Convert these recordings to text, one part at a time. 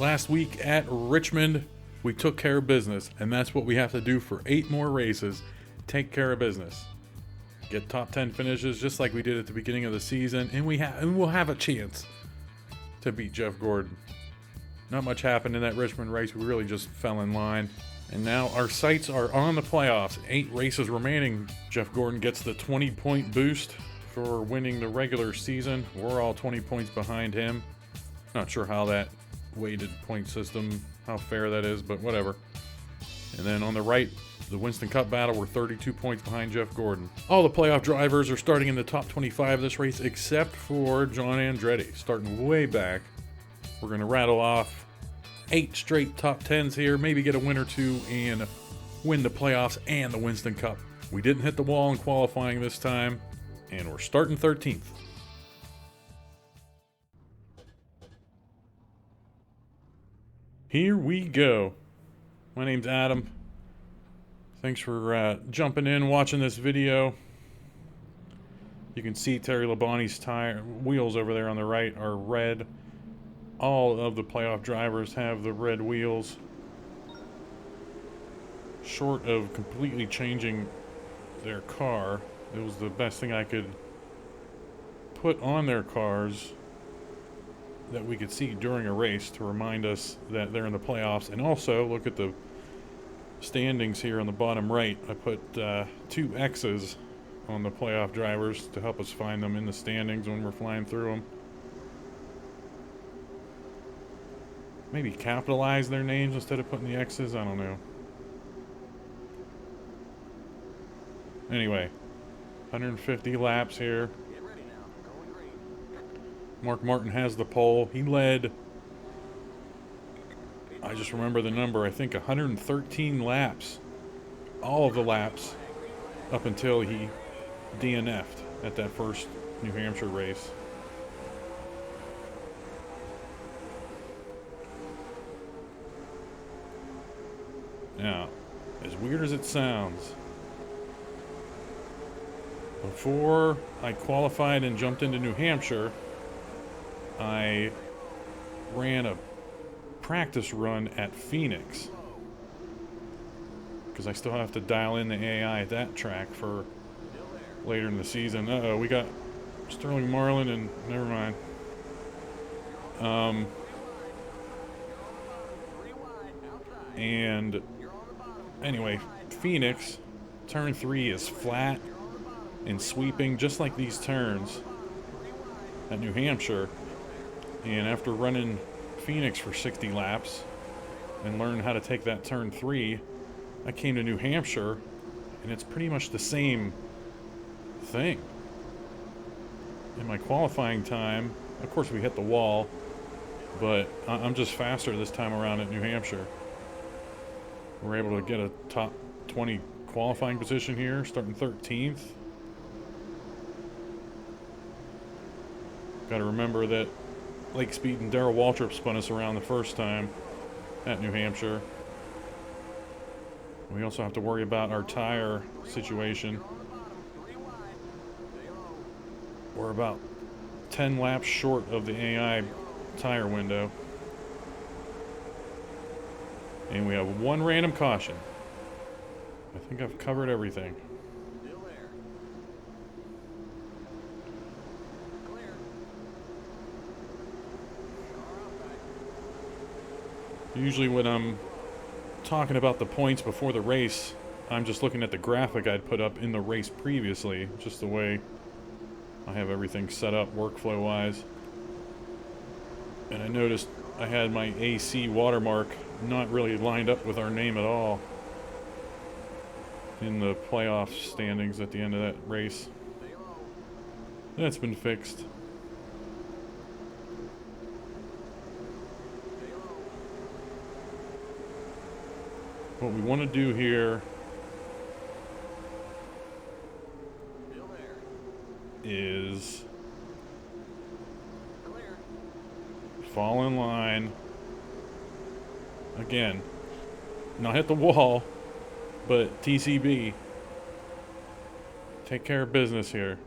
Last week at Richmond, we took care of business, and that's what we have to do for 8 more races. Take care of business. Get top 10 finishes just like we did at the beginning of the season, and we'll have a chance to beat Jeff Gordon. Not much happened in that Richmond race. We really just fell in line. And now our sights are on the playoffs. 8 races remaining. Jeff Gordon gets the 20-point boost for winning the regular season. We're all 20 points behind him. Not sure how that weighted point system, how fair that is, but whatever. And then on the right, the Winston Cup battle, we're 32 points behind Jeff Gordon. All the playoff drivers are starting in the top 25 this race, except for John Andretti, starting way back. We're going to rattle off 8 straight top 10s here, maybe get a win or two, and win the playoffs and the Winston Cup. We didn't hit the wall in qualifying this time, and we're starting 13th. Here we go. My name's Adam. Thanks for jumping in, watching this video. You can see Terry Labonte's wheels over there on the right are red. All of the playoff drivers have the red wheels. Short of completely changing their car, it was the best thing I could put on their cars that we could see during a race to remind us that they're in the playoffs. And also, look at the standings here on the bottom right. I put 2 X's on the playoff drivers to help us find them in the standings when we're flying through them. Maybe capitalize their names instead of putting the X's, I don't know. Anyway, 150 laps here. Mark Martin has the pole. He led, I just remember the number, I think 113 laps. All of the laps up until he DNF'd at that first New Hampshire race. Now, as weird as it sounds, before I qualified and jumped into New Hampshire, I ran a practice run at Phoenix because I still have to dial in the AI at that track for later in the season. Uh-oh, we got Sterling Marlin and never mind. And anyway, Phoenix, turn 3 is flat and sweeping just like these turns at New Hampshire. And after running Phoenix for 60 laps and learning how to take that turn 3, I came to New Hampshire and it's pretty much the same thing. In my qualifying time, of course we hit the wall, but I'm just faster this time around at New Hampshire. We're able to get a top 20 qualifying position here, starting 13th. Got to remember that Lake Speed and Darrell Waltrip spun us around the first time at New Hampshire. We also have to worry about our tire situation. We're about 10 laps short of the AI tire window. And we have 1 random caution. I think I've covered everything. Usually when I'm talking about the points before the race, I'm just looking at the graphic I'd put up in the race previously, just the way I have everything set up workflow-wise. And I noticed I had my AC watermark not really lined up with our name at all in the playoff standings at the end of that race. That's been fixed. What we want to do here is fall in line. Again, not hit the wall, but TCB. Take care of business here.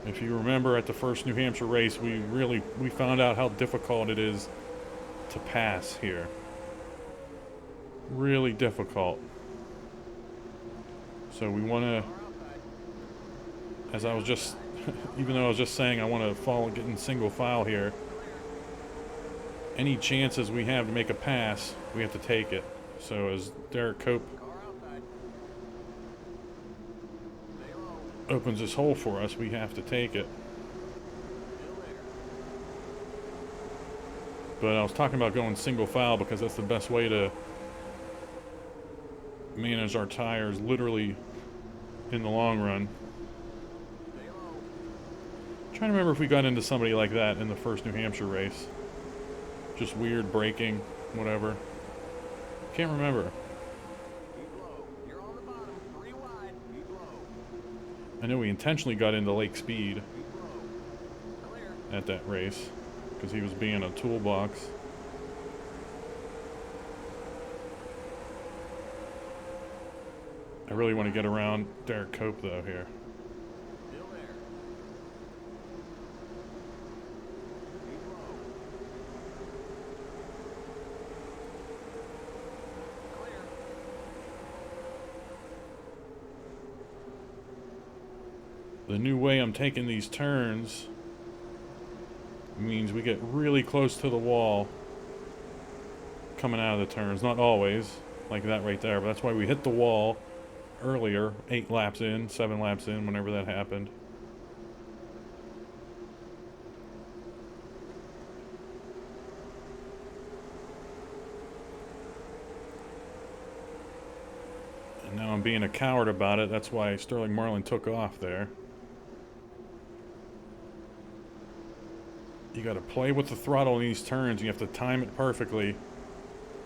If you remember at the first New Hampshire race, we found out how difficult it is to pass here. Really difficult. So we want to, as I was just, even though I was just saying I want to get in single file here, any chances we have to make a pass, we have to take it. So as Derek Cope opens this hole for us, we have to take it. But I was talking about going single file because that's the best way to manage our tires literally in the long run. I'm trying to remember if we got into somebody like that in the first New Hampshire race. Just weird braking, whatever. Can't remember. I know we intentionally got into Lake Speed at that race because he was being a toolbox. I really want to get around Derek Cope though here. The new way I'm taking these turns means we get really close to the wall coming out of the turns. Not always, like that right there, but that's why we hit the wall earlier, 8 laps in, 7 laps in, whenever that happened. And now I'm being a coward about it. That's why Sterling Marlin took off there. You got to play with the throttle in these turns. You have to time it perfectly.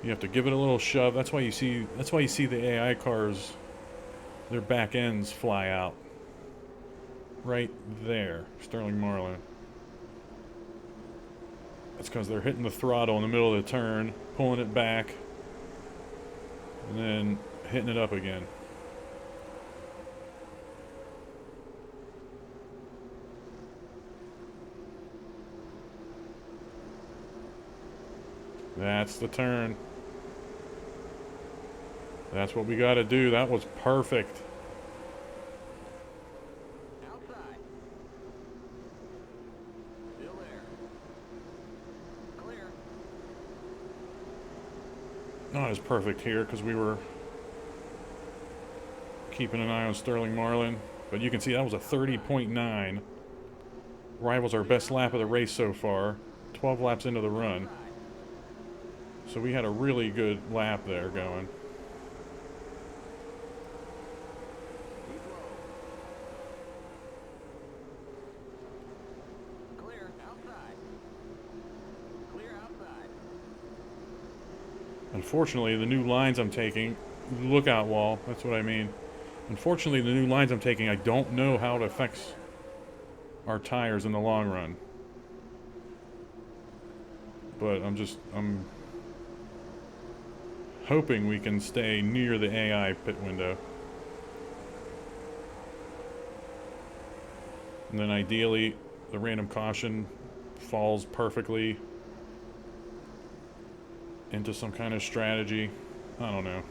You have to give it a little shove. That's why you see the AI cars, their back ends fly out. Right there, Sterling Marlin. That's because they're hitting the throttle in the middle of the turn, pulling it back, and then hitting it up again. That's the turn. That's what we got to do. That was perfect. Outside. Still there. Clear. Not as perfect here because we were keeping an eye on Sterling Marlin. But you can see that was a 30.9. Rivals our best lap of the race so far. 12 laps into the run. So we had a really good lap there going. Clear outside. Clear outside. Unfortunately, the new lines I'm taking, lookout wall, that's what I mean. Unfortunately, the new lines I'm taking, I don't know how it affects our tires in the long run. But I'm hoping we can stay near the AI pit window. And then ideally, the random caution falls perfectly into some kind of strategy. I don't know.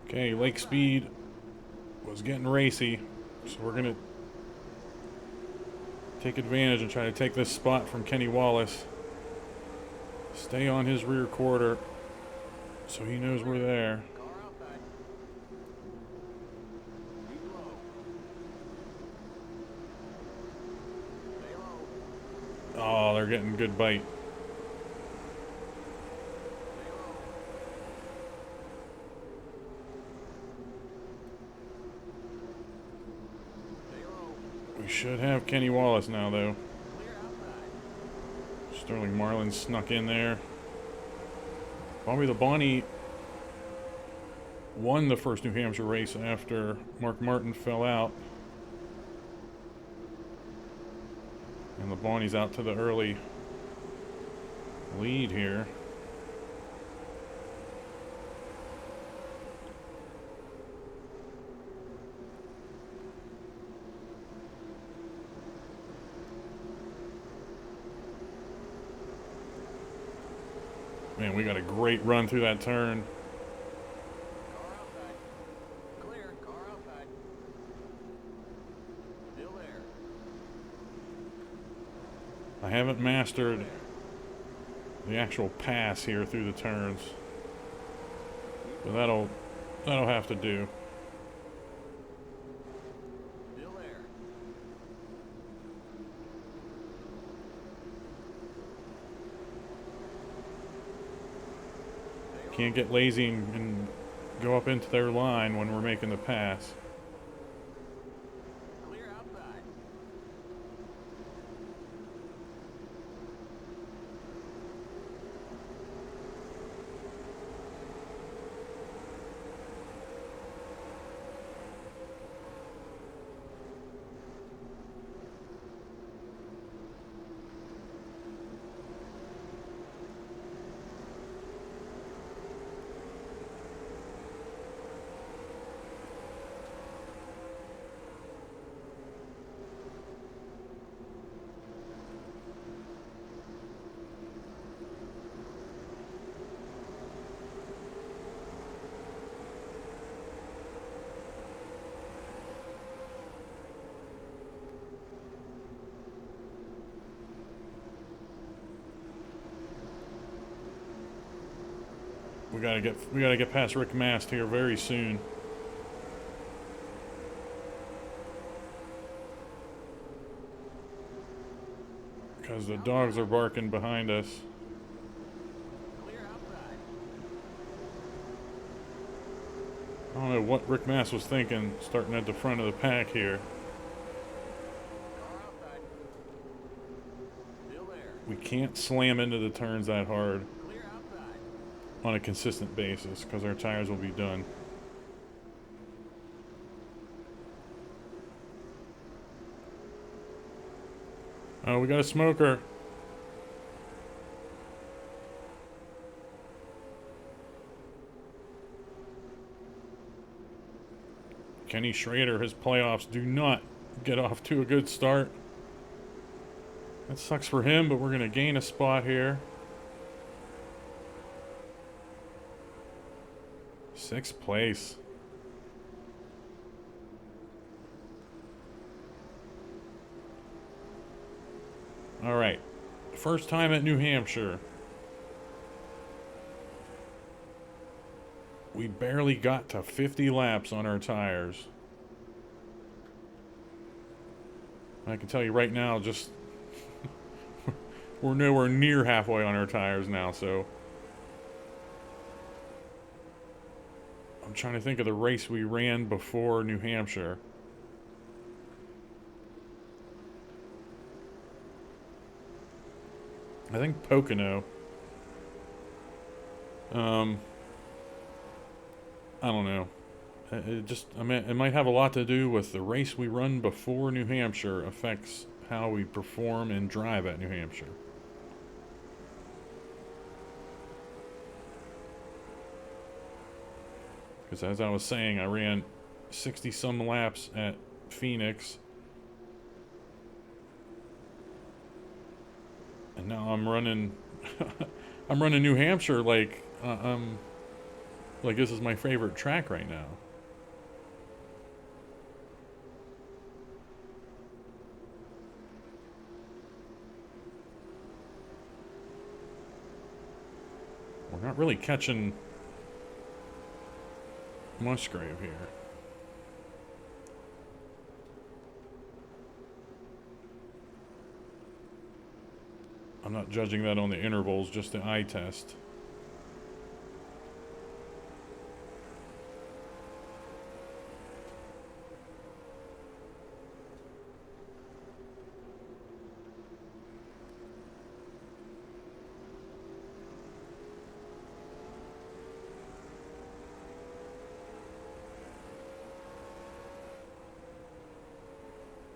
Okay, Lake Speed was getting racy, so we're gonna take advantage and try to take this spot from Kenny Wallace. Stay on his rear quarter so he knows we're there. Car outside. Keep low. Stay low. Oh, they're getting good bite. We should have Kenny Wallace now, though. Clear outside. Sterling Marlin snuck in there. Bobby the Bonnie won the first New Hampshire race after Mark Martin fell out. And the Bonnie's out to the early lead here. Man, we got a great run through that turn. Car outside. Clear. Car outside. Still there. I haven't mastered the actual pass here through the turns, but that'll have to do. Still there. Can't get lazy and go up into their line when we're making the pass. Clear outside. We gotta get past Rick Mast here very soon. Because the dogs are barking behind us. Clear outside. I don't know what Rick Mast was thinking starting at the front of the pack here. Car outside. Still there. We can't slam into the turns that hard Clear outside. on a consistent basis because our tires will be done. Oh, we got a smoker. Kenny Schrader, his playoffs do not get off to a good start. That sucks for him, but we're going to gain a spot here. 6th place. All right. First time at New Hampshire. We barely got to 50 laps on our tires. I can tell you right now, just we're nowhere near halfway on our tires now, so I'm trying to think of the race we ran before New Hampshire. I think Pocono. I don't know. I mean, it might have a lot to do with the race we run before New Hampshire affects how we perform and drive at New Hampshire. Because as I was saying, I ran 60 some laps at Phoenix. And now I'm running I'm running New Hampshire like this is my favorite track right now. We're not really catching Musgrave here. I'm not judging that on the intervals, just the eye test.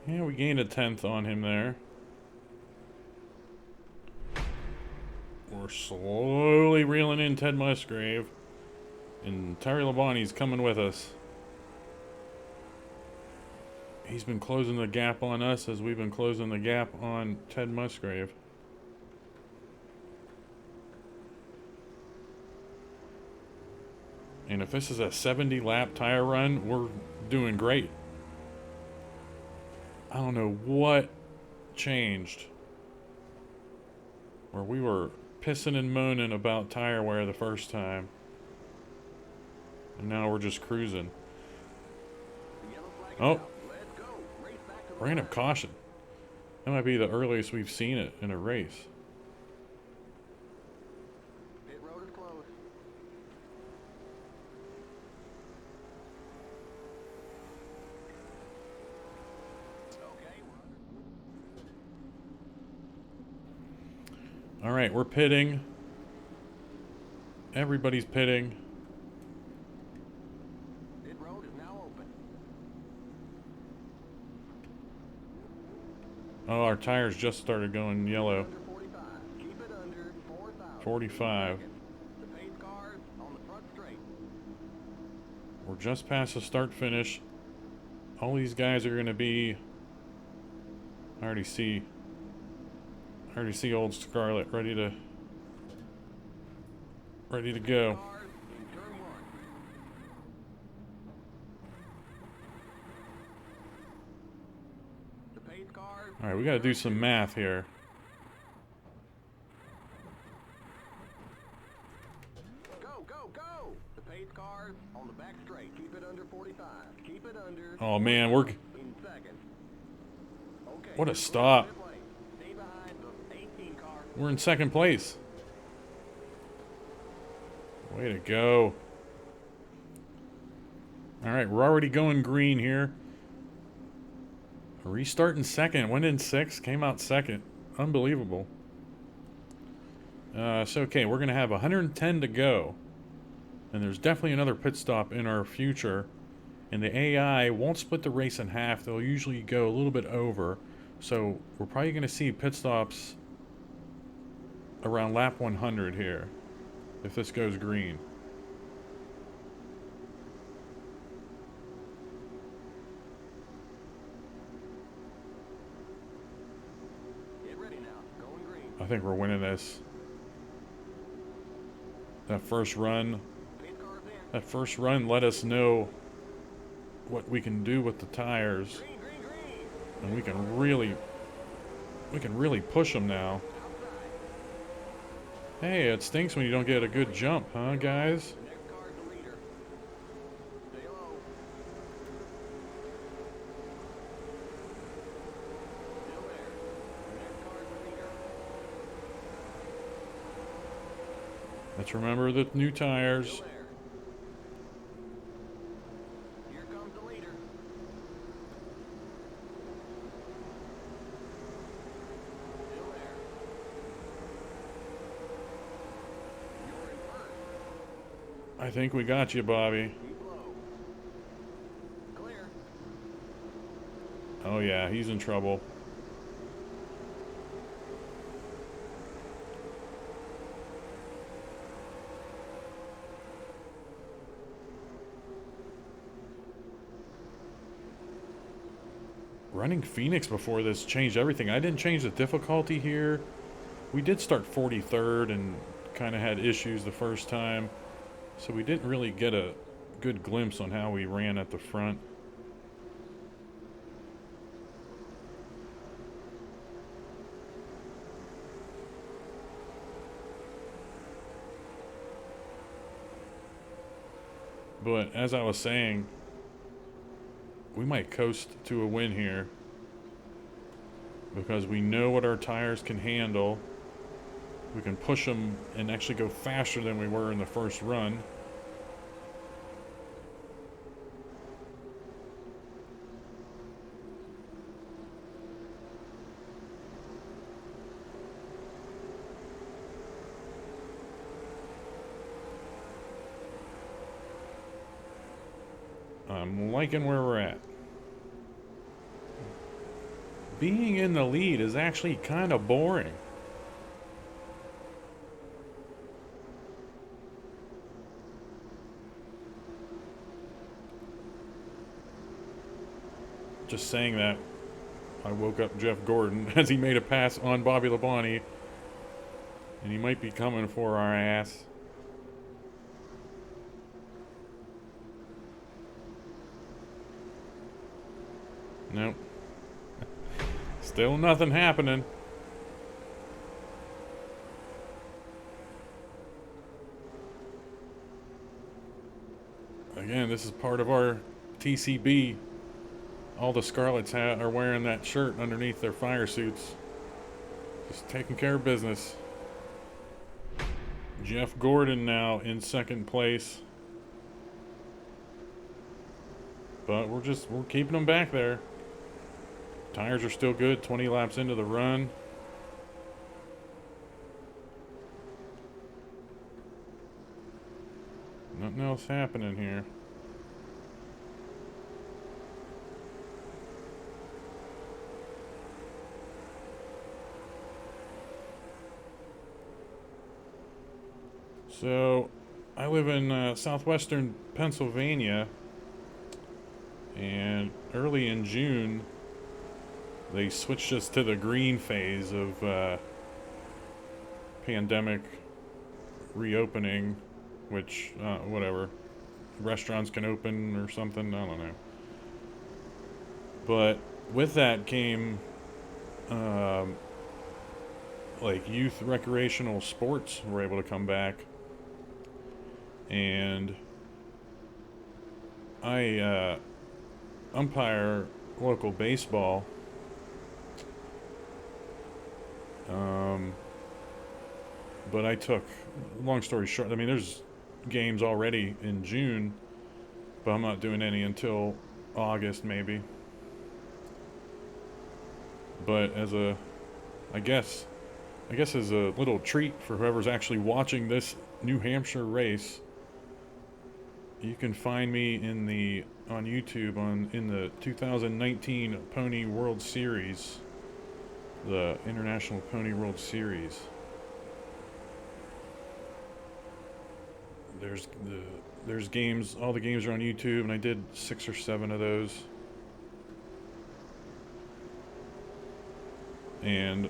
Yeah, we gained a 10th on him there. We're slowly reeling in Ted Musgrave. And Terry Labonte's coming with us. He's been closing the gap on us as we've been closing the gap on Ted Musgrave. And if this is a 70 lap tire run, we're doing great. I don't know what changed. Where we were pissing and moaning about tire wear the first time. And now we're just cruising. The yellow flag is Oh, out. Let's go. Race back to the random line. caution. That might be the earliest we've seen it in a race. Pit road is closed. Okay, we're under. All right, we're pitting. Everybody's pitting. Pit road is now open. Oh, our tires just started going yellow. Under 45. Keep it under 4,000. 45. The pace cars on the front straight. We're just past the start finish. All these guys are going to be... I already see old Scarlet ready to go. Cars in turn one. The pace cars. All right, we got to do some math here. Go, go, go! The pace cars on the back straight. Keep it under 45. Keep it under. Oh man, we're In second. Okay. What a you're stop. clear to pit lane. Stay behind the 18 car. we're in second place. Way to go. All right, we're already going green here. Restarting second, went in sixth, came out second. Unbelievable. So, okay, we're going to have 110 to go. And there's definitely another pit stop in our future. And the AI won't split the race in half. They'll usually go a little bit over. So, we're probably going to see pit stops around lap 100 here. If this goes green. Get ready now. Going green. I think we're winning this. That first run Pace cars in. That first run let us know what we can do with the tires, Green, green, green. and we can really push them now. Outside. Hey, it stinks when you don't get a good jump, huh, guys? Next car's the leader. Stay low. Still there. Next car's the leader. Let's remember the new tires. Still there. Here comes the leader. Still there. You're in first. I think we got you, Bobby. Keep low. Clear. Oh yeah, he's in trouble. Running Phoenix before this changed everything. I didn't change the difficulty here. We did start 43rd and kind of had issues the first time. So we didn't really get a good glimpse on how we ran at the front. But as I was saying, we might coast to a win here because we know what our tires can handle. We can push them and actually go faster than we were in the first run. I'm liking where we're at. being in the lead is actually kind of boring. Just saying that, I woke up Jeff Gordon as he made a pass on Bobby Labonte, and he might be coming for our ass. Nope. Still nothing happening. Again, this is part of our TCB. All the Scarlets are wearing that shirt underneath their fire suits. Just taking care of business. Jeff Gordon now in second place. But we're keeping them back there. Tires are still good, 20 laps into the run. Nothing else happening here. So, I live in southwestern Pennsylvania, and early in June, they switched us to the green phase of pandemic reopening, which, whatever, restaurants can open or something, I don't know. But with that came, like, youth recreational sports were able to come back. And I umpire local baseball. But I took, long story short, I mean, there's games already in June, but I'm not doing any until August, maybe. But I guess as a little treat for whoever's actually watching this New Hampshire race, you can find me on YouTube in the 2019 Pony World Series, the International Pony World Series. There's games, all the games are on YouTube, and I did 6 or 7 of those. And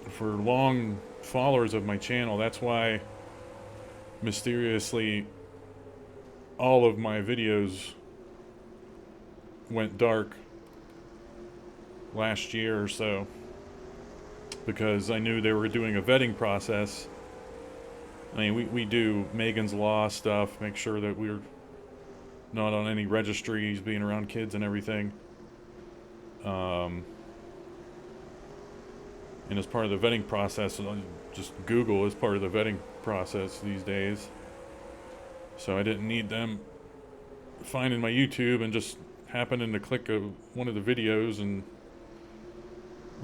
for long followers of my channel, that's why mysteriously all of my videos went dark last year or so, because I knew they were doing a vetting process. I mean, we do Megan's Law stuff, make sure that we're not on any registries, being around kids and everything. And as part of the vetting process, just Google is part of the vetting process these days. So I didn't need them finding my YouTube and just happening to click one of the videos and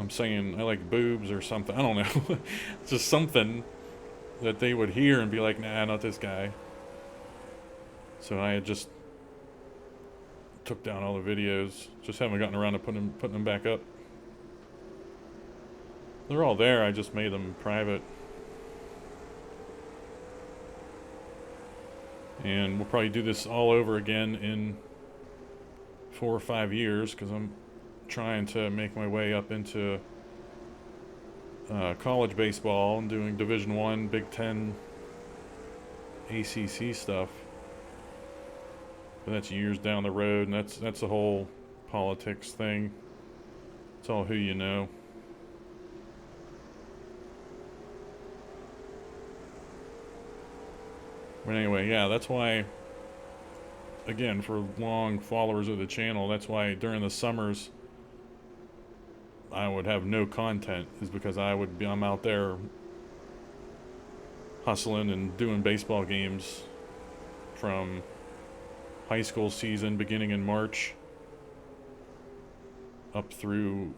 I'm saying I like boobs or something. I don't know. Just something that they would hear and be like, nah, not this guy. So I had just took down all the videos. Just haven't gotten around to putting them back up. They're all there, I just made them private. And we'll probably do this all over again in 4 or 5 years, because I'm trying to make my way up into college baseball and doing Division I, Big Ten, ACC stuff. But that's years down the road, and that's a whole politics thing. It's all who you know. But anyway, yeah, that's why, again, for long followers of the channel, that's why during the summers I would have no content, is because I'm out there hustling and doing baseball games from high school season beginning in March up through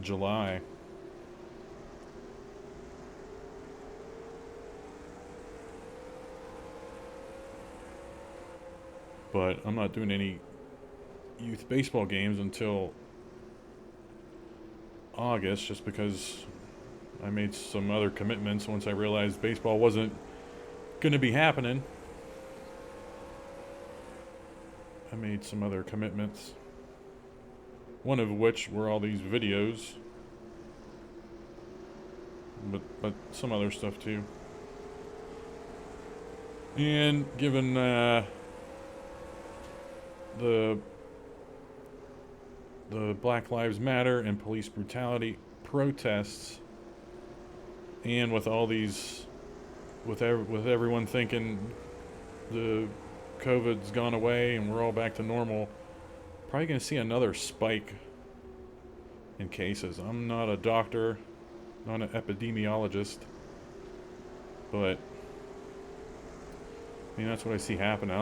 July. But I'm not doing any youth baseball games until August, just because I made some other commitments once I realized baseball wasn't going to be happening. I made some other commitments, one of which were all these videos, but some other stuff too. And given the Black Lives Matter and police brutality protests, and with all these, with everyone thinking the COVID's gone away and we're all back to normal, probably going to see another spike in cases. I'm not a doctor, not an epidemiologist, but I mean, that's what I see happening.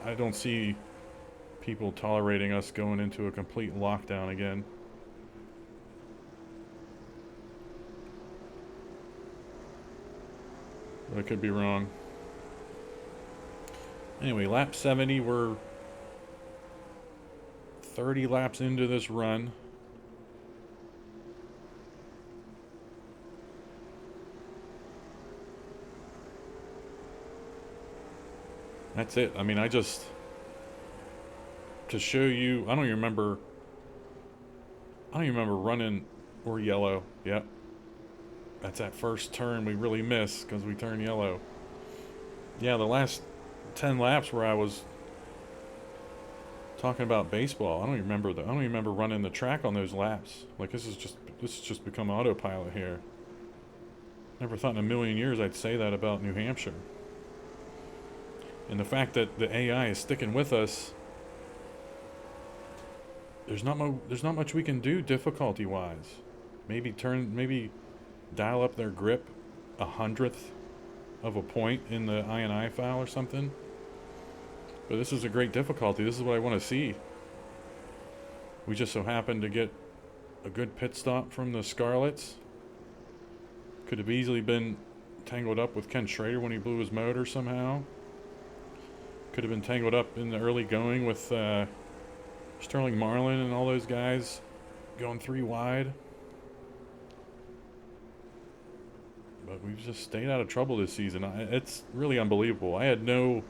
I don't see people tolerating us going into a complete lockdown again. But I could be wrong. Anyway, lap 70, we're 30 laps into this run. That's it. I mean, to show you, I don't even remember running or yellow. Yep. That's that first turn we really missed because we turned yellow. Yeah, the last 10 laps where I was talking about baseball, I don't even remember running the track on those laps. Like, this has just become autopilot here. Never thought in a million years I'd say that about New Hampshire. And the fact that the AI is sticking with us, there's not much we can do difficulty wise. Maybe dial up their grip 100th of a point in the INI file or something. But this is a great difficulty. This is what I want to see. We just so happened to get a good pit stop from the Scarlets. Could have easily been tangled up with Ken Schrader when he blew his motor somehow. Could have been tangled up in the early going with Sterling Marlin and all those guys going 3 wide. But we've just stayed out of trouble this season. It's really unbelievable. I had no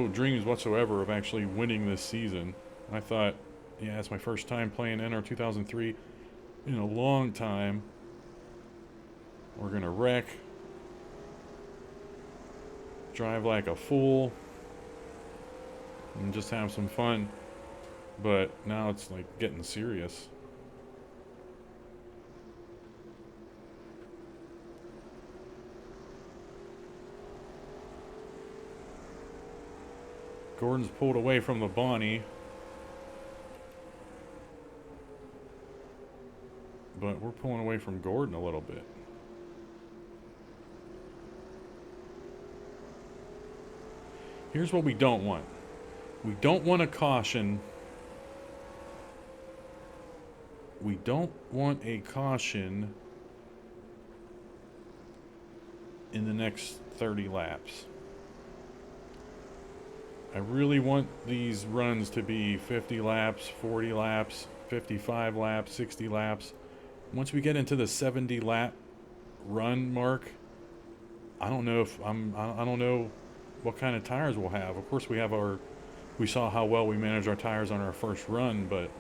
dreams whatsoever of actually winning this season. I thought, yeah, it's my first time playing NR2003 in a long time. We're going to wreck. Drive like a fool. And just have some fun. But now it's like getting serious. Gordon's pulled away from the Bonnie. But we're pulling away from Gordon a little bit. Here's what we don't want. We don't want a caution. We don't want a caution in the next 30 laps. I really want these runs to be 50 laps, 40 laps, 55 laps, 60 laps. Once we get into the 70 lap run mark, I don't know what kind of tires we'll have. Of course, we saw how well we managed our tires on our first run, but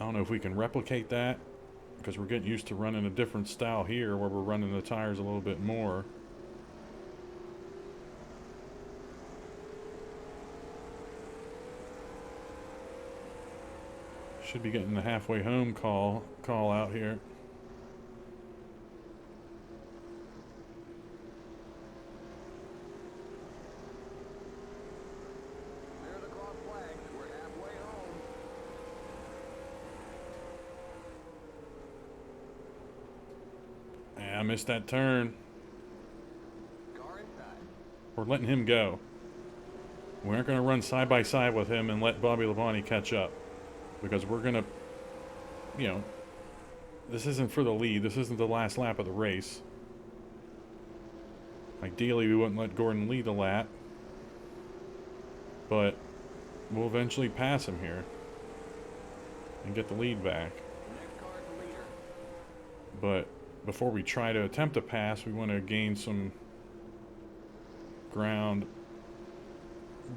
I don't know if we can replicate that because we're getting used to running a different style here where we're running the tires a little bit more. Should be getting the halfway home call out here. There's a cross flag. We're halfway home. I missed that turn. Car inside. We're letting him go. We aren't going to run side by side with him and let Bobby Labonte catch up. Because we're going to, this isn't for the lead. This isn't the last lap of the race. Ideally, we wouldn't let Gordon lead the lap, but we'll eventually pass him here and get the lead back. Next car's the leader. But before we try to attempt a pass, we want to gain some ground,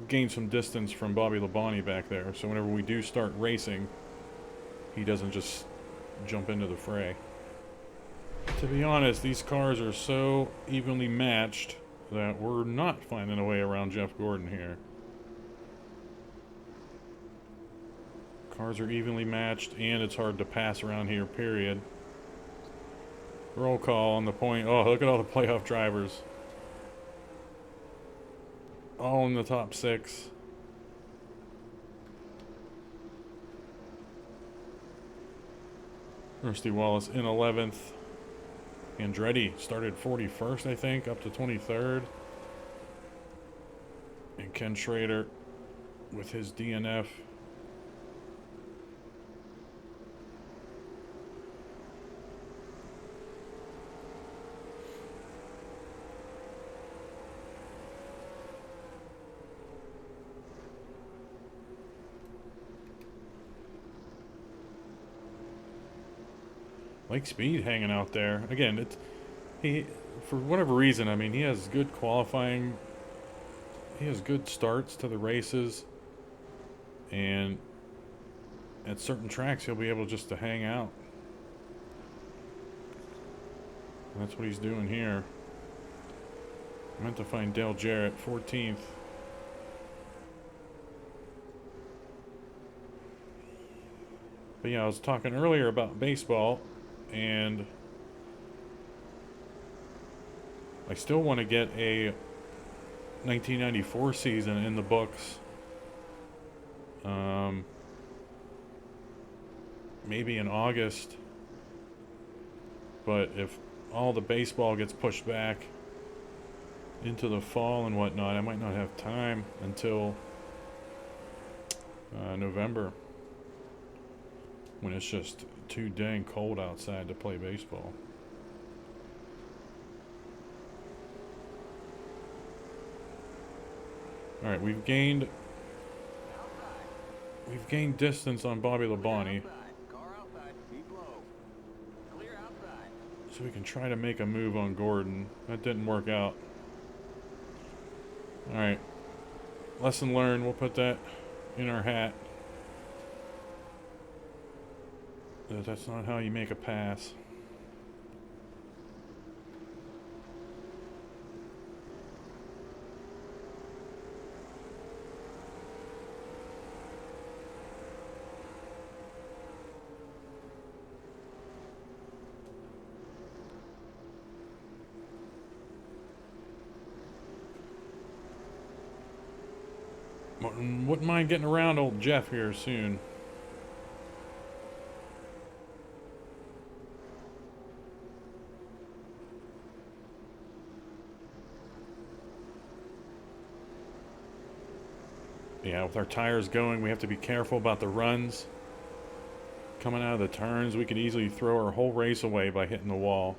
gain some distance from Bobby Labonte back there, so whenever we do start racing, he doesn't just jump into the fray. To be honest, these cars are so evenly matched that we're not finding a way around Jeff Gordon here. Cars are evenly matched, and it's hard to pass around here, period. Roll call on the point. Oh, look at all the playoff drivers. All in the top 6. Rusty Wallace in 11th. Andretti started 41st, I think, up to 23rd. And Ken Schrader with his DNF. Lake Speed hanging out there. Again, he, for whatever reason, I mean, he has good qualifying. He has good starts to the races. And at certain tracks, he'll be able just to hang out. And that's what he's doing here. I meant to find Dale Jarrett, 14th. But yeah, I was talking earlier about baseball. And I still want to get a 1994 season in the books. Maybe in August. But if all the baseball gets pushed back into the fall and whatnot, I might not have time until November, when it's just too dang cold outside to play baseball. All right, we've gained distance on Bobby Labonte, Car outside. Keep low. Clear outside. so we can try to make a move on Gordon. That didn't work out. All right, lesson learned. We'll put that in our hat. That's not how you make a pass. Wouldn't mind getting around old Jeff here soon. Yeah, with our tires going, we have to be careful about the runs. Coming out of the turns, we could easily throw our whole race away by hitting the wall.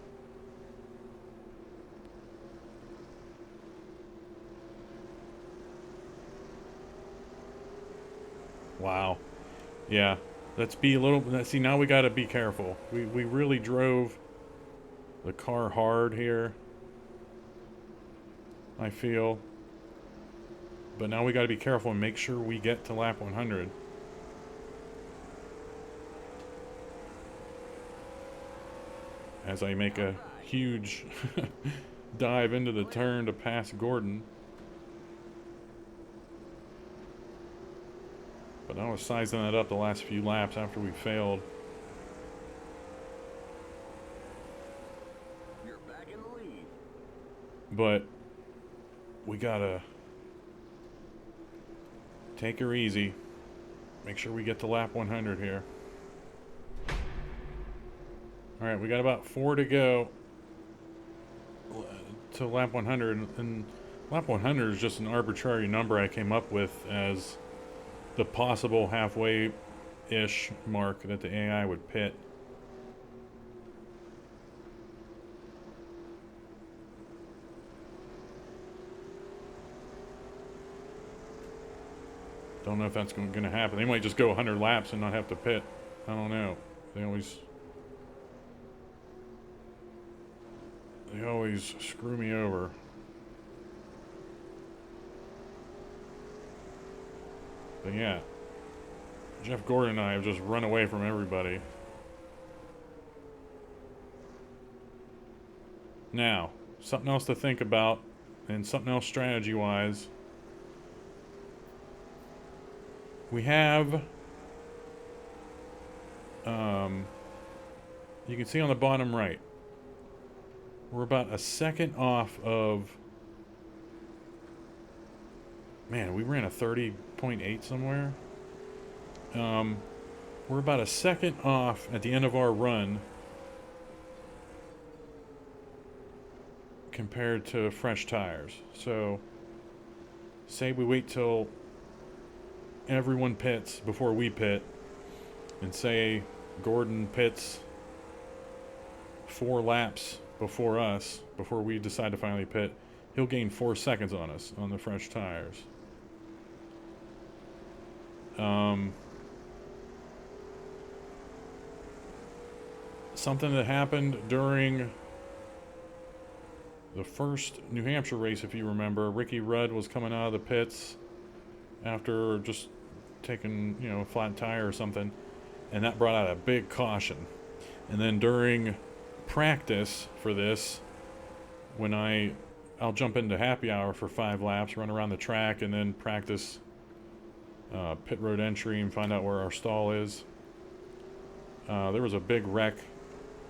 Wow. Yeah, let's be a little... See, now we got to be careful. We really drove the car hard here, I feel. But now we got to be careful and make sure we get to lap 100. As I make a huge dive into the turn to pass Gordon. But I was sizing that up the last few laps after we failed. You're back in the lead. But we gotta take her easy. Make sure we get to lap 100 here. Alright, we got about 4 to go to lap 100. And lap 100 is just an arbitrary number I came up with as the possible halfway-ish mark that the AI would pit. Don't know if that's going to happen. They might just go 100 laps and not have to pit. I don't know. They always screw me over. But yeah, Jeff Gordon and I have just run away from everybody. Now, something else to think about, and something else strategy-wise. We have, you can see on the bottom right, we're about a second off of, man, we ran a 30.8 somewhere. We're about a second off at the end of our run compared to fresh tires. So, say we wait till everyone pits before we pit, and say Gordon pits 4 laps before us, before we decide to finally pit, he'll gain 4 seconds on us on the fresh tires. Something that happened during the first New Hampshire race, if you remember, Ricky Rudd was coming out of the pits after just taking, a flat tire or something, and that brought out a big caution. And then during practice for this, when I'll jump into happy hour for 5 laps, run around the track, and then practice pit road entry and find out where our stall is. There was a big wreck,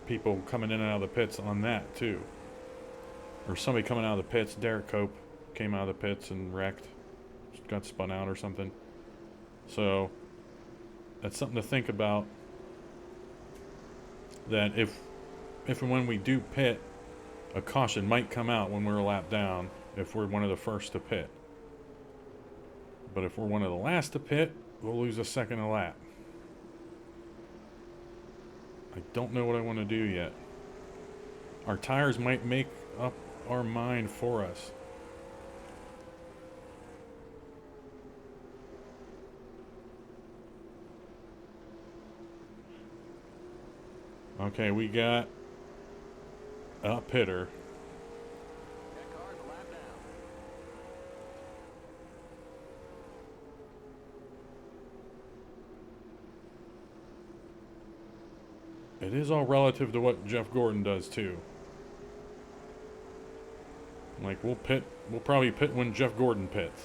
people coming in and out of the pits on that too. Or somebody coming out of the pits, Derek Cope came out of the pits and wrecked, got spun out or something. So that's something to think about, that if and when we do pit, a caution might come out when we're a lap down if we're one of the first to pit. But if we're one of the last to pit, we'll lose a second a lap. I don't know what I want to do yet. Our tires might make up our mind for us. Okay, we got a pitter. That car's a lap down. It is all relative to what Jeff Gordon does too. Like we'll probably pit when Jeff Gordon pits,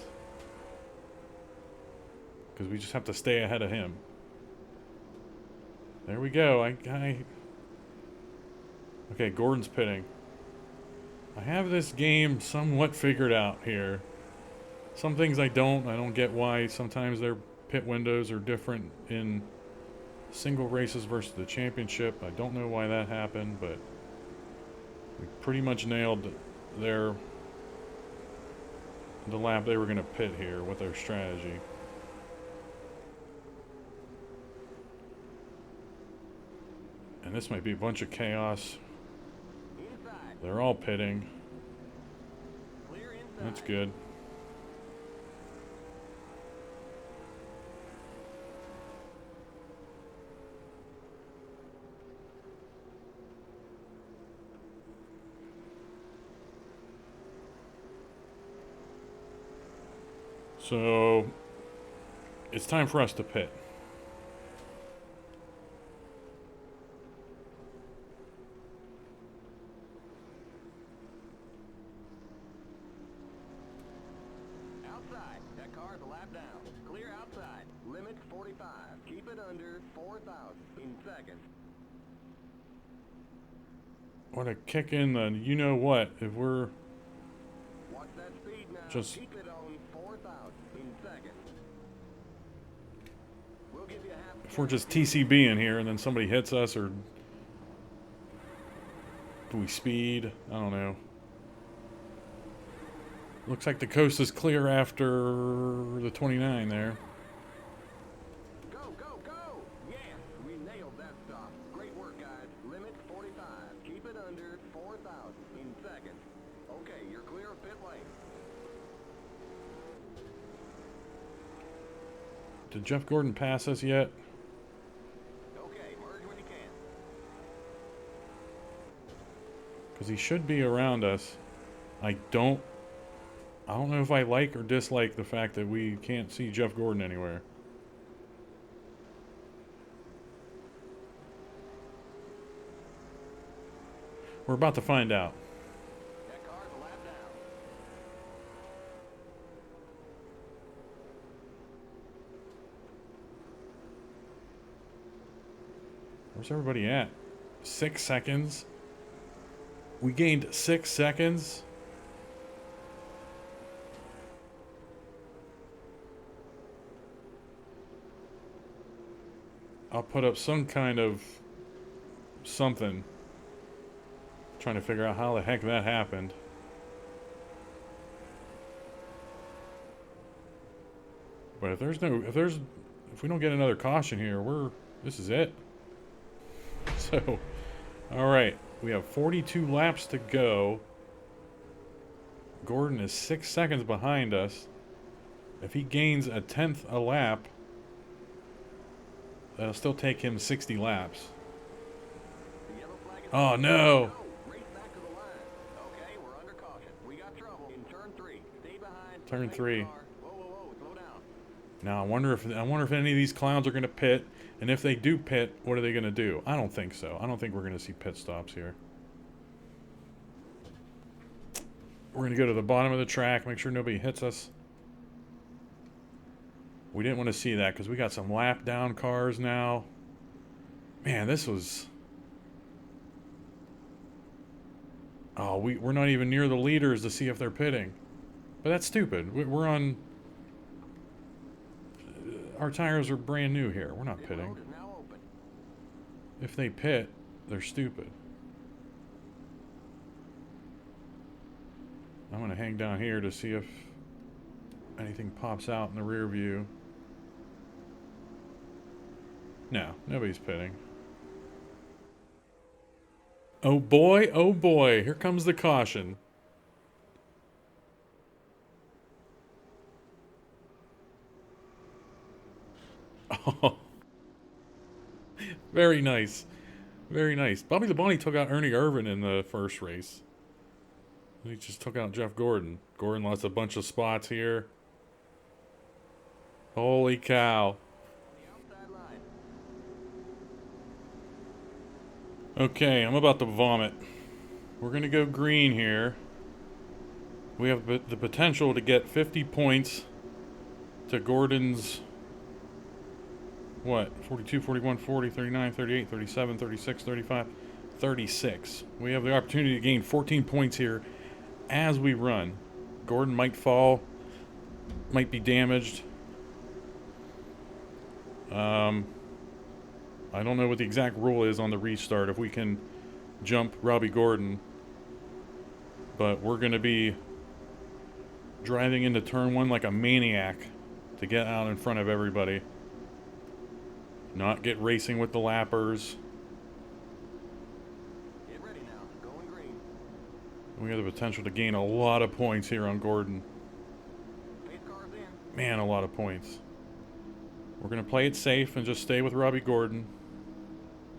because we just have to stay ahead of him. There we go. Okay, Gordon's pitting. I have this game somewhat figured out here. Some things I don't get why sometimes their pit windows are different in single races versus the championship. I don't know why that happened, but we pretty much nailed the lap they were going to pit here with their strategy. And this might be a bunch of chaos. Inside. They're all pitting. Clear inside. That's good. So it's time for us to pit. Outside. That car's a lap down. Clear outside. Limit 45. Keep it under 4,000 in seconds. Want to kick in the you-know-what if we're Watch that speed now. just... Keep it on 4,000 in seconds. We'll give you a half. If we're just TCB in here and then somebody hits us, or do we speed? I don't know. Looks like the coast is clear after the 29 there. Go, go, go! Yes, we nailed that stop. Great work, guys. Limit 45. Keep it under 4,000 in seconds. Okay, you're clear of pit lane. Did Jeff Gordon pass us yet? Okay, merge when you can. Because he should be around us. I don't know if I like or dislike the fact that we can't see Jeff Gordon anywhere. We're about to find out. That car's a lap down. Where's everybody at? 6 seconds? We gained 6 seconds? I'll put up some kind of something. Trying to figure out how the heck that happened. But if we don't get another caution here, this is it. So, all right, we have 42 laps to go. Gordon is 6 seconds behind us. If he gains a tenth a lap, that'll still take him 60 laps. The yellow flag is Oh no! Go. Race back to the line. Okay, we're under caution. We got trouble in turn 3. Stay behind. Turn Stay 3. car. Whoa, whoa, whoa, slow down. Now I wonder if any of these clowns are going to pit, and if they do pit, what are they going to do? I don't think so. I don't think we're going to see pit stops here. We're going to go to the bottom of the track, make sure nobody hits us. We didn't want to see that because we got some lap down cars now. Man, this was... Oh, we're not even near the leaders to see if they're pitting. But that's stupid. We're on... Our tires are brand new here. We're not Pit pitting. road is now open. If they pit, they're stupid. I'm going to hang down here to see if anything pops out in the rear view. No, nobody's pitting. Oh boy, here comes the caution. Oh. Very nice. Very nice. Bobby Labonte took out Ernie Irvin in the first race. He just took out Jeff Gordon. Gordon lost a bunch of spots here. Holy cow. The outside line. Okay, I'm about to vomit. We're going to go green here. We have the potential to get 50 points to Gordon's, what, 42, 41, 40, 39, 38, 37, 36, 35, 36. We have the opportunity to gain 14 points here as we run. Gordon might fall, might be damaged. I don't know what the exact rule is on the restart, if we can jump Robbie Gordon. But we're going to be driving into turn 1 like a maniac to get out in front of everybody. Not get racing with the lappers. Get ready now. Going green. We have the potential to gain a lot of points here on Gordon. Pace car's in. Man, a lot of points. We're going to play it safe and just stay with Robbie Gordon.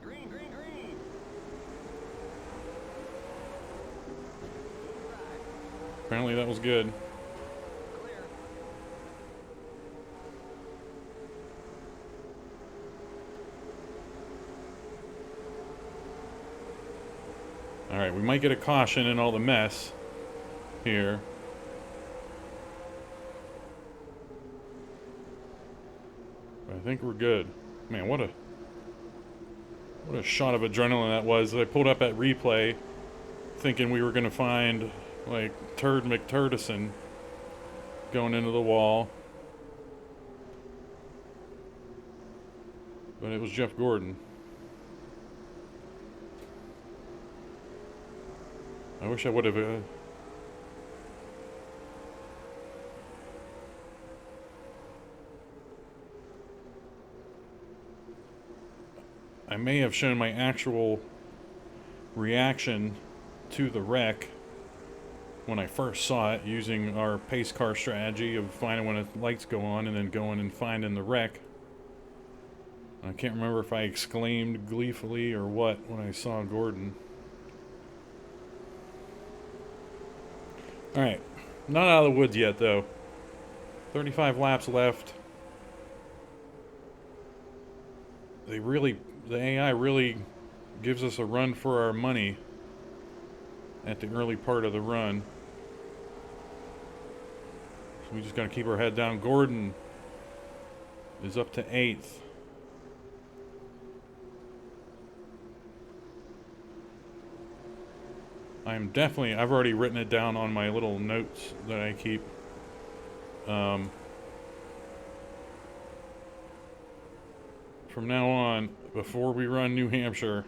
Green, green, green. Inside. Apparently that was good. Clear. Alright, we might get a caution in all the mess here. But I think we're good. Man, what a shot of adrenaline that was. I pulled up at replay thinking we were going to find, like, Turd McTurdison going into the wall. But it was Jeff Gordon. I wish I would have... I may have shown my actual reaction to the wreck when I first saw it, using our pace car strategy of finding when the lights go on and then going and finding the wreck. I can't remember if I exclaimed gleefully or what when I saw Gordon. Alright, not out of the woods yet though. 35 laps left. The AI really gives us a run for our money at the early part of the run. So we just gotta keep our head down. Gordon is up to 8th. I've already written it down on my little notes that I keep. From now on, before we run New Hampshire,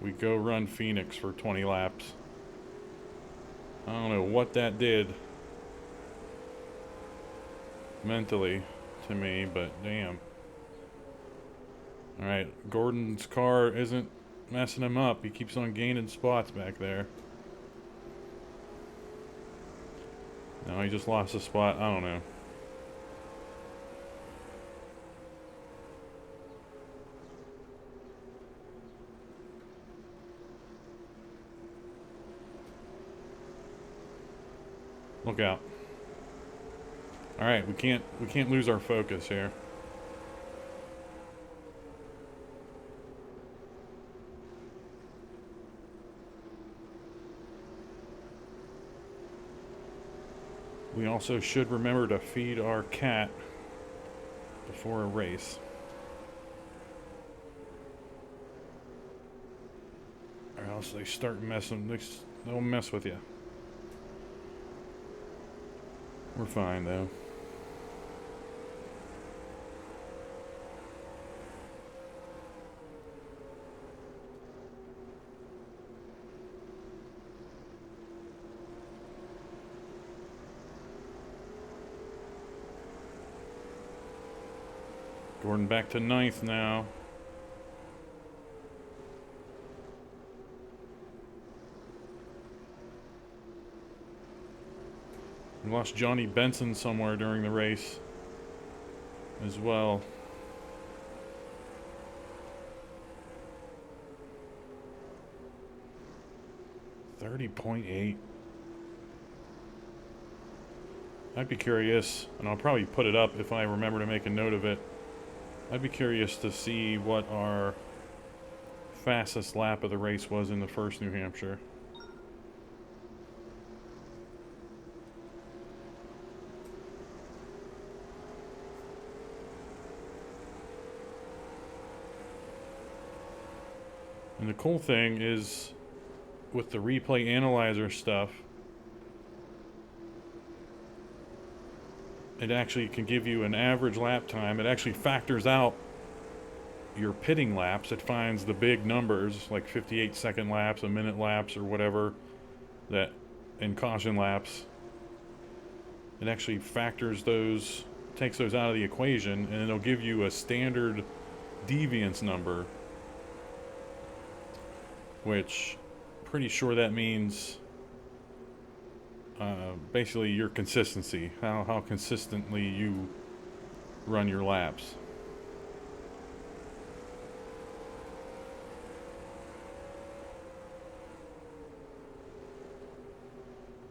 we go run Phoenix for 20 laps. I don't know what that did mentally to me, but damn. Alright, Gordon's car isn't messing him up. He keeps on gaining spots back there. No, he just lost a spot. I don't know. Look out. Alright, we can't lose our focus here. We also should remember to feed our cat before a race. Or else they start messing, they'll mess with you. We're fine though. Gordon back to 9th now. We lost Johnny Benson somewhere during the race as well. .8. I'd be curious, and I'll probably put it up if I remember to make a note of it. I'd be curious to see what our fastest lap of the race was in the first New Hampshire. And the cool thing is, with the replay analyzer stuff, it actually can give you an average lap time. It actually factors out your pitting laps. It finds the big numbers, like 58-second laps, a minute laps, or whatever, that in caution laps. It actually factors those, takes those out of the equation, and it'll give you a standard deviance number, which pretty sure that means basically your consistency, how consistently you run your laps.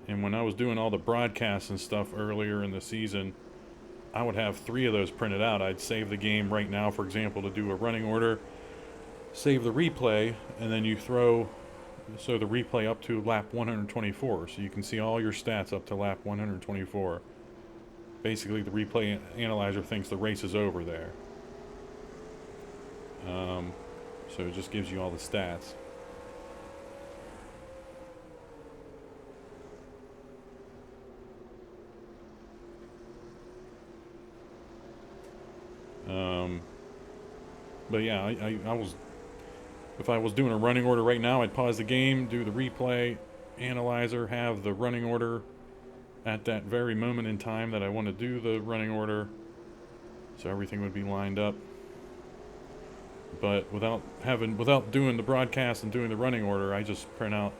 And when I was doing all the broadcasts and stuff earlier in the season, I would have 3 of those printed out. I'd save the game right now, for example, to do a running order, save the replay, and then you throw the replay up to lap 124, so you can see all your stats up to lap 124. Basically, the replay analyzer thinks the race is over there. So it just gives you all the stats. But yeah, I was, if I was doing a running order right now, I'd pause the game, do the replay analyzer, have the running order at that very moment in time that I want to do the running order, so everything would be lined up. But without doing the broadcast and doing the running order, I just print out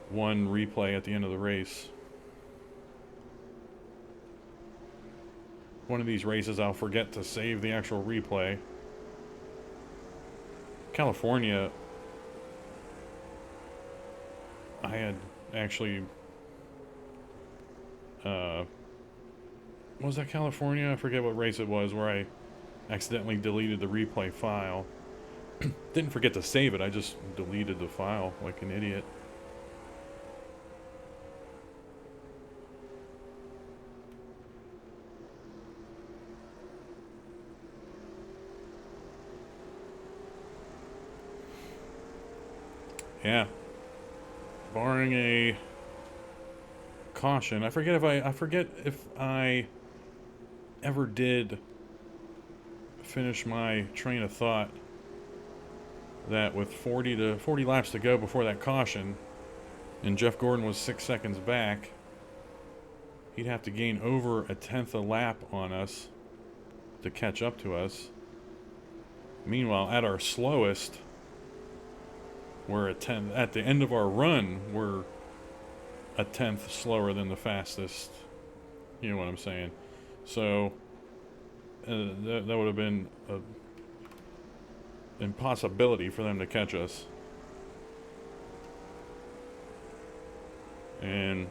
one replay at the end of the race. one of these races I'll forget to save the actual replay. California, I had actually, was that California? I forget what race it was where I accidentally deleted the replay file. Didn't forget to save it, I just deleted the file like an idiot. Yeah. Barring a caution. I forget if I ever did finish my train of thought that with 40 laps to go before that caution, and Jeff Gordon was 6 seconds back, he'd have to gain over a tenth a lap on us to catch up to us. Meanwhile, at our slowest, we're a tenth. At the end of our run, we're a tenth slower than the fastest. You know what I'm saying? So that would have been an impossibility for them to catch us. And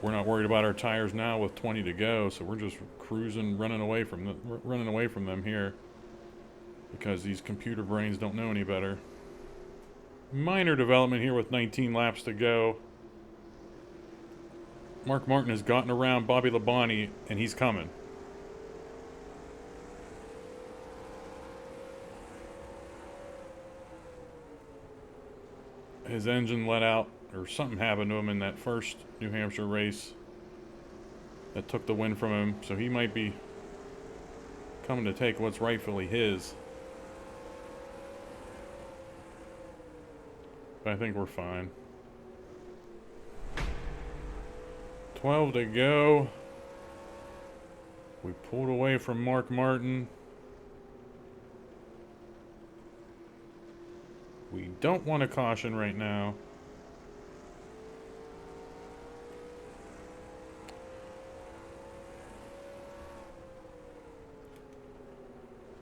we're not worried about our tires now with 20 to go, so we're just cruising, running away from them here, because these computer brains don't know any better. Minor development here with 19 laps to go. Mark Martin has gotten around Bobby Labonte, and he's coming. His engine let out, or something happened to him in that first New Hampshire race that took the win from him, so he might be coming to take what's rightfully his. But I think we're fine. 12 to go. We pulled away from Mark Martin. We don't want a caution right now.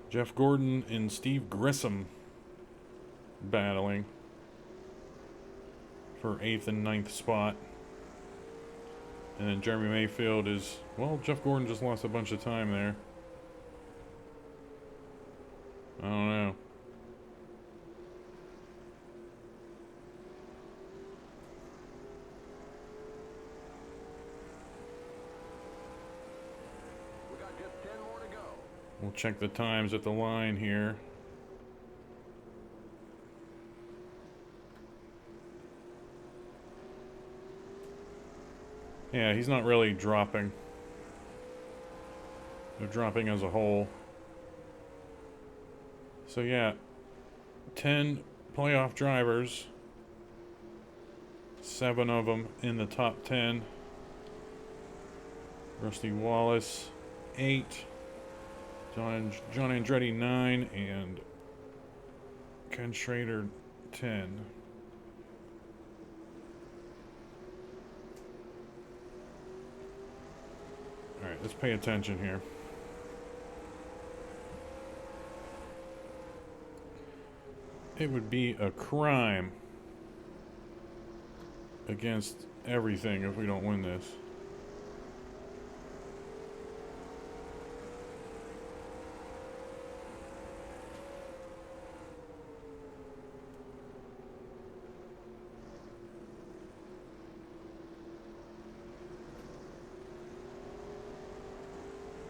Jeff Gordon and Steve Grissom battling for 8th and 9th spot. And then Jeremy Mayfield is, well, Jeff Gordon just lost a bunch of time there. I don't know. We got just 10 more to go. We'll check the times at the line here. Yeah, he's not really dropping. They're dropping as a whole. So yeah, 10 playoff drivers. 7 of them in the top 10. Rusty Wallace, 8. John Andretti, 9. And Ken Schrader, 10. Alright, let's pay attention here. It would be a crime against everything if we don't win this.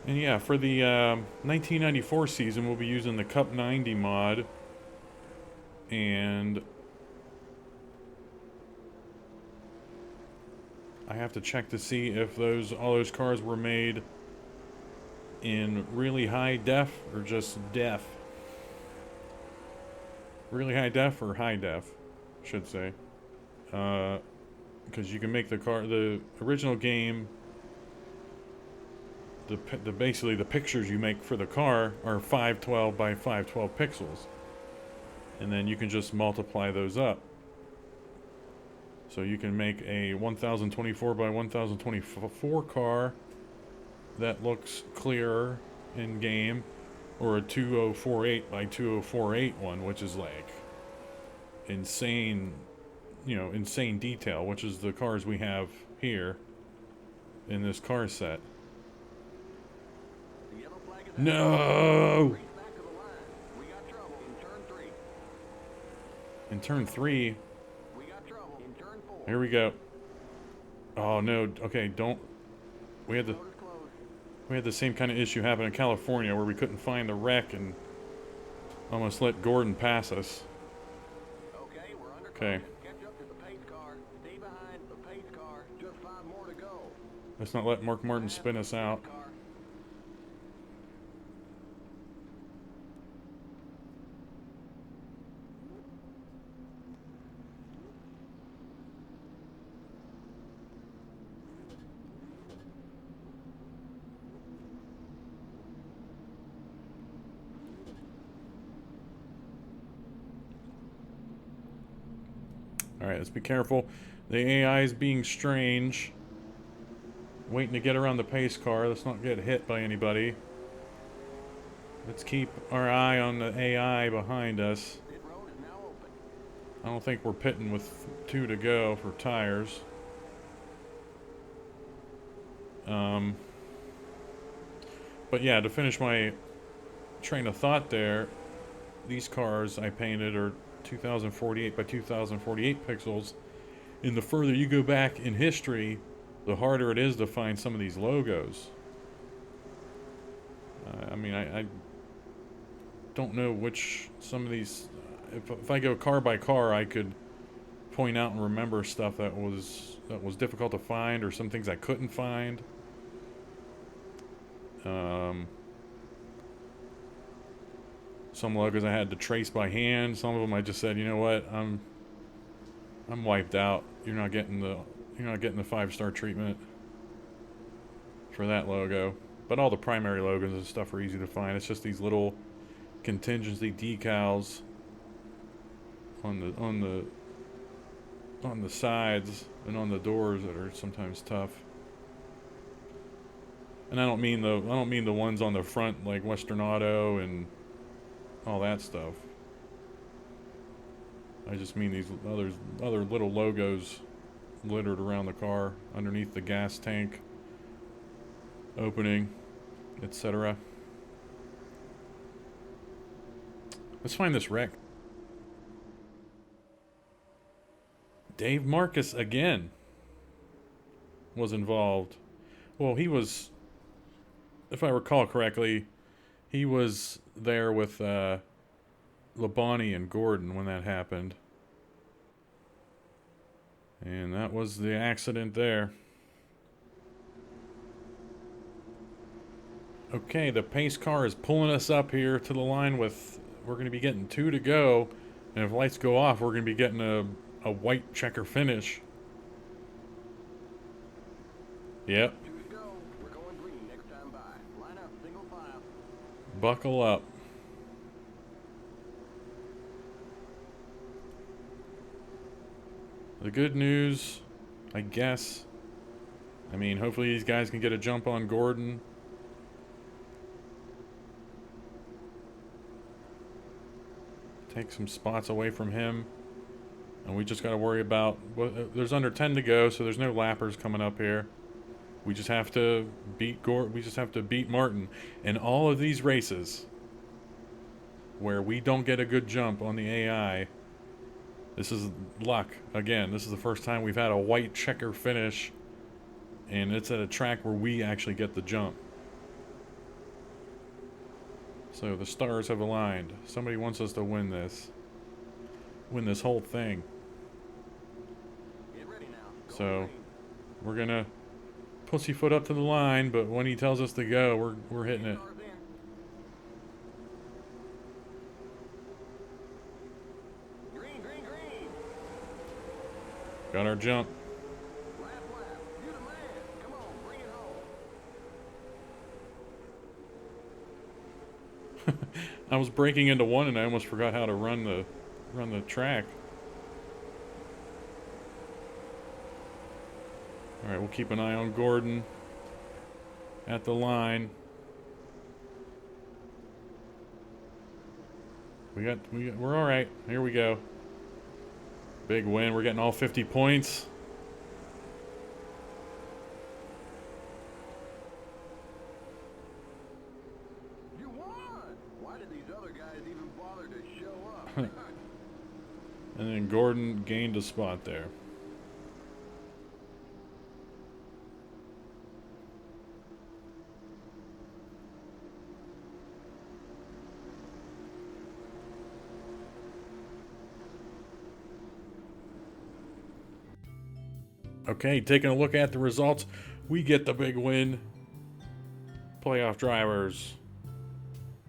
And yeah, for the 1994 season, we'll be using the Cup 90 mod. And I have to check to see if all those cars were made in really high def or just def. Really high def or high def, I should say. Because you can make the original game, basically the pictures you make for the car are 512 by 512 pixels. And then you can just multiply those up. So you can make a 1024 by 1024 car that looks clearer in game, or a 2048 by 2048 one, which is like insane, insane detail, which is the cars we have here in this car set. The yellow flag is out. No! Race back to the line. We got trouble in turn 3. In turn 3, We got trouble in turn 4. here we go. Oh no, okay, don't. We had the Road is closed. we had the same kind of issue happen in California where we couldn't find the wreck and almost let Gordon pass us. Okay, we're under Okay. caution. Catch up to the pace car. Stay behind the pace car. Just 5 more to go. Let's not let Mark Martin spin us out. Car. Alright, let's be careful. The AI is being strange. Waiting to get around the pace car. Let's not get hit by anybody. Let's keep our eye on the AI behind us. Pit road is now open. I don't think we're pitting with 2 to go for tires. But yeah, to finish my train of thought there, these cars I painted are 2048 by 2048 pixels. And the further you go back in history, the harder it is to find some of these logos. I mean, I don't know which some of these. If I go car by car, I could point out and remember stuff that was difficult to find, or some things I couldn't find. Some logos I had to trace by hand. Some of them I just said, you know what, I'm wiped out. You're not getting the 5-star treatment for that logo. But all the primary logos and stuff are easy to find. It's just these little contingency decals on the sides and on the doors that are sometimes tough. And I don't mean the ones on the front like Western Auto and all that stuff. I just mean these other little logos littered around the car, underneath the gas tank opening, etc. Let's find this wreck. Dave Marcus again was involved. Well, he was, if I recall correctly, he was there with Labonte and Gordon when that happened. And that was the accident there. Okay, the pace car is pulling us up here to the line with, we're going to be getting 2 to go. And if lights go off, we're going to be getting a white checker finish. Yep. 2 to go. We're going green next time by. Line up, single file. Buckle up. The good news, I guess, I mean, hopefully these guys can get a jump on Gordon. Take some spots away from him. And we just got to worry about, there's under 10 to go, so there's no lappers coming up here. We just have to beat Martin. And all of these races where we don't get a good jump on the AI, this is luck. Again, this is the first time we've had a white checker finish, and it's at a track where we actually get the jump. So the stars have aligned. Somebody wants us to win this whole thing. Get ready now. Go So green. we're gonna pussyfoot up to the line, but when he tells us to go, we're hitting it. Cars in. Green, green, green. Got our jump. Lap, lap. You the man. Come on, bring it home. I was breaking into one and I almost forgot how to run the track. Alright, we'll keep an eye on Gordon at the line. We're all right. Here we go. Big win. We're getting all 50 points. You won! Why did these other guys even bother to show up? And then Gordon gained a spot there. Okay, taking a look at the results, we get the big win. Playoff drivers,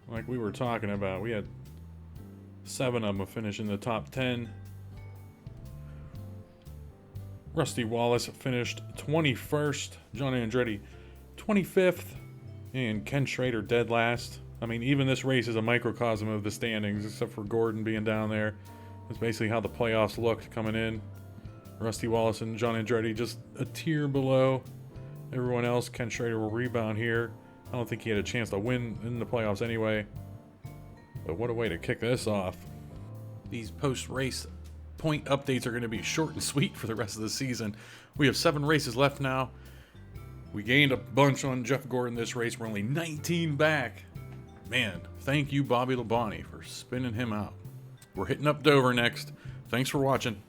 like we were talking about, we had 7 of them finish in the top 10. Rusty Wallace finished 21st, John Andretti 25th, and Ken Schrader dead last. I mean, even this race is a microcosm of the standings, except for Gordon being down there. That's basically how the playoffs looked coming in. Rusty Wallace and John Andretti just a tier below everyone else. Ken Schrader will rebound here. I don't think he had a chance to win in the playoffs anyway. But what a way to kick this off. These post-race point updates are going to be short and sweet for the rest of the season. We have 7 races left now. We gained a bunch on Jeff Gordon this race. We're only 19 back. Man, thank you, Bobby Labonte, for spinning him out. We're hitting up Dover next. Thanks for watching.